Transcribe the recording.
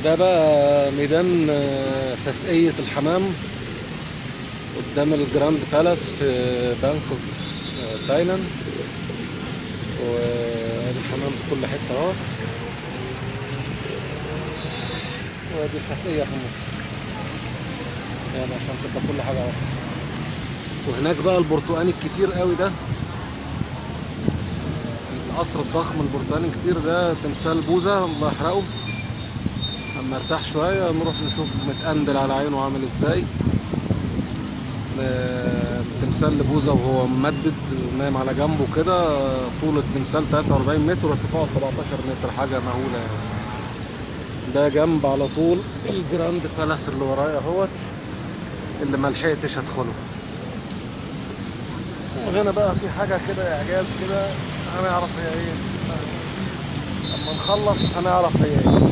ده بقى ميدان فسقية الحمام قدام الجراند بالاس في بانكوك تايلاند. وادي الحمام في كل حتة اهوت، وادي الفسقية في النص يعني عشان تبقى كل حاجة واحدة. وهناك بقى البرتقاني الكتير قوي ده، القصر الضخم البرتقاني الكتير ده تمثال بوذا الله يحرقه. اما ارتاح شوية نروح نشوف متقندل على عينه عامل ازاي. تمثال لبوذا وهو ممدد نايم على جنبه كده. طول التمثال 43 متر وارتفاعه 17 متر، حاجة مهولة يعني. ده جنب على طول الجراند بالاس اللي ورايا اهوت، اللي ملحقتش ادخله. وهنا بقى في حاجة كده اعجاز كده، هنعرف هي ايه لما نخلص، هنعرف هي ايه.